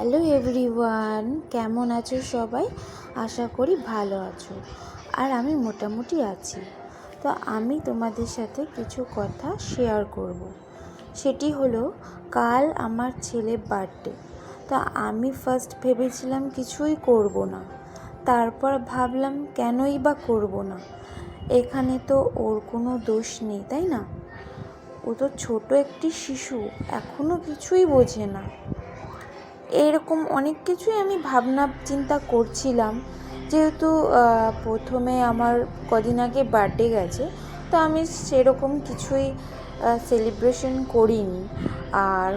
Hello everyone, কেমন আছো সবাই? আশা করি ভালো আছো। আর আমি মোটামুটি আছি। তো আমি তোমাদের সাথে কিছু কথা শেয়ার করব। সেটি হলো, কাল আমার ছেলের বার্থডে। তো আমি ফার্স্ট ভেবেছিলাম কিছুই করব না, তারপর ভাবলাম কেনই বা করব না। এখানে তো ওর কোনো দোষ নেই, তাই না? ও তো ছোট একটি শিশু, এখনও কিছুই বোঝে না। এরকম অনেক কিছুই আমি ভাবনা চিন্তা করছিলাম। যেহেতু প্রথমে আমার কদিন আগে বার্থডে গেছে, তো আমি সেরকম কিছুই সেলিব্রেশন করিনি। আর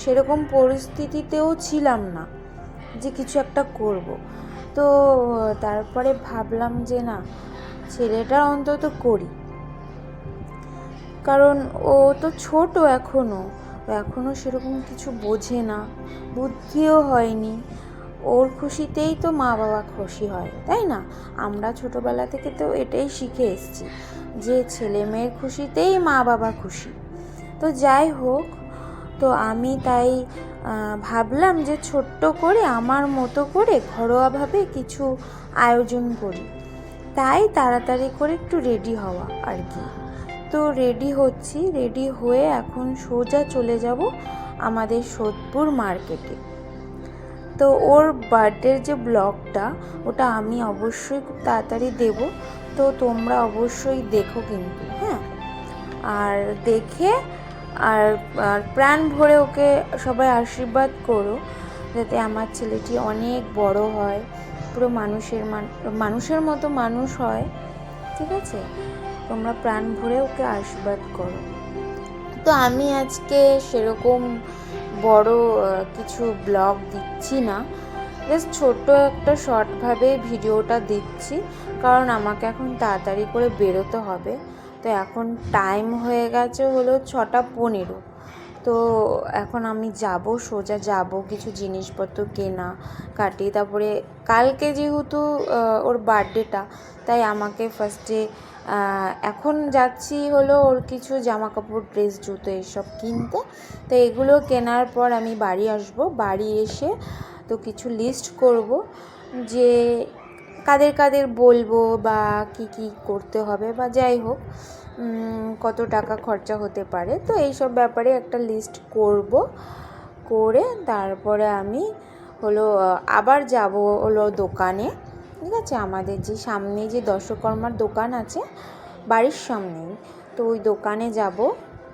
সেরকম পরিস্থিতিতেও ছিলাম না যে কিছু একটা করব। তো তারপরে ভাবলাম যে না, ছেলেটা অন্তত করি, কারণ ও তো ছোট এখনও সেরকম কিছু বোঝে না, বুদ্ধিও হয়নি। ওর খুশিতেই তো মা বাবা খুশি হয়, তাই না? আমরা ছোটোবেলা থেকে তো এটাই শিখে এসেছি যে ছেলে মেয়ের খুশিতেই মা বাবা খুশি। তো যাই হোক, তো আমি তাই ভাবলাম যে ছোট্ট করে আমার মতো করে ঘরোয়াভাবে কিছু আয়োজন করি। তাই তাড়াতাড়ি করে একটু রেডি হওয়া আর কি। তো রেডি হয়ে এখন সোজা চলে যাব আমাদের সোদপুর মার্কেটে। তো ওর বার্থডের যে ব্লগটা, ওটা আমি অবশ্যই খুব তাড়াতাড়ি দেব। তো তোমরা অবশ্যই দেখো কিন্তু, হ্যাঁ? আর দেখে আর প্রাণ ভরে ওকে সবাই আশীর্বাদ করো, যাতে আমার ছেলেটি অনেক বড় হয়, পুরো মানুষের মতো মানুষ হয়, ঠিক আছে? তোমরা প্রাণ ভরে ওকে আশীর্বাদ করো। তো আমি আজকে সেরকম বড় কিছু ব্লগ দিচ্ছি না, জাস্ট ছোট্ট একটা শর্টভাবে ভিডিওটা দিচ্ছি, কারণ আমাকে এখন তাড়াতাড়ি করে বেরোতে হবে। তো এখন টাইম হয়ে গেছে 6:15। তো এখন আমি সোজা যাব কিছু জিনিসপত্র কেনা কাটি। তারপরে কালকে যেহেতু ওর বার্থডেটা, তাই আমাকে ফার্স্টে এখন যাচ্ছি ওর কিছু জামা কাপড়, ড্রেস, জুতো এইসব কিনতে। তো এগুলো কেনার পর আমি বাড়ি আসব। বাড়ি এসে তো কিছু লিস্ট করব যে কাদের বলবো বা কি করতে হবে, বা যাই হোক কত টাকা খরচা হতে পারে। তো এইসব ব্যাপারে একটা লিস্ট করে তারপরে আমি আবার যাব দোকানে, ঠিক আছে? আমাদের যে সামনে যে দশকর্মার দোকান আছে বাড়ির সামনেই, তো ওই দোকানে যাব।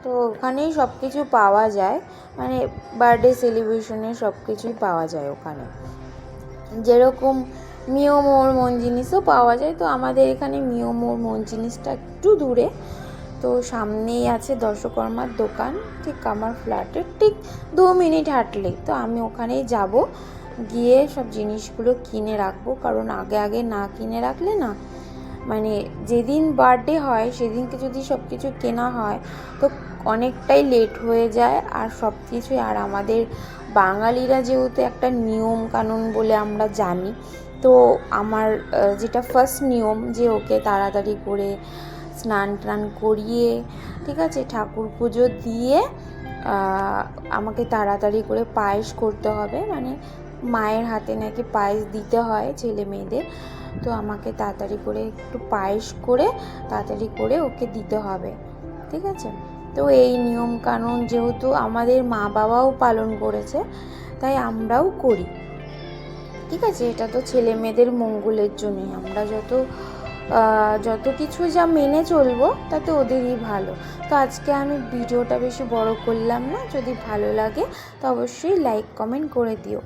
তো ওখানেই সব কিছু পাওয়া যায়, মানে বার্থডে সেলিব্রেশনের সব কিছুই পাওয়া যায় ওখানে। যেরকম মিও মোর মন জিনিসও পাওয়া যায়। তো আমাদের এখানে মিও মোর মন জিনিসটা একটু দূরে, তো সামনেই আছে দশকর্মার দোকান, ঠিক আমার ফ্ল্যাটের ঠিক 2 মিনিট হাঁটলেই। তো আমি ওখানেই যাব, গিয়ে সব জিনিসগুলো কিনে রাখবো, কারণ আগে না কিনে রাখলে না, মানে যেদিন বার্থডে হয় সেদিনকে যদি সব কিছু কেনা হয় তো অনেকটাই লেট হয়ে যায়। আর সব কিছুই, আর আমাদের বাঙালিরা যেহেতু একটা নিয়ম কানুন বলে আমরা জানি, তো আমার যেটা ফার্স্ট নিয়ম যে ওকে তাড়াতাড়ি করে স্নান টান করিয়ে, ঠিক আছে, ঠাকুর পুজো দিয়ে আমাকে তাড়াতাড়ি করে পায়েস করতে হবে। মানে মায়ের হাতে নাকি পায়েস দিতে হয় ছেলে মেয়েদের। তো আমাকে তাড়াতাড়ি করে একটু পায়েস করে তাড়াতাড়ি করে ওকে দিতে হবে, ঠিক আছে? তো এই নিয়ম কানুন যেহেতু আমাদের মা বাবাও পালন করেছে, তাই আমরাও করি, ঠিক আছে? এটা তো ছেলে মেয়েদের মঙ্গলের জন্যই। আমরা যত কিছু যা মেনে চলবো তাতে ওদেরই ভালো। তো আজকে আমি ভিডিওটা বেশি বড় করলাম না। যদি ভালো লাগে তো অবশ্যই লাইক কমেন্ট করে দিও।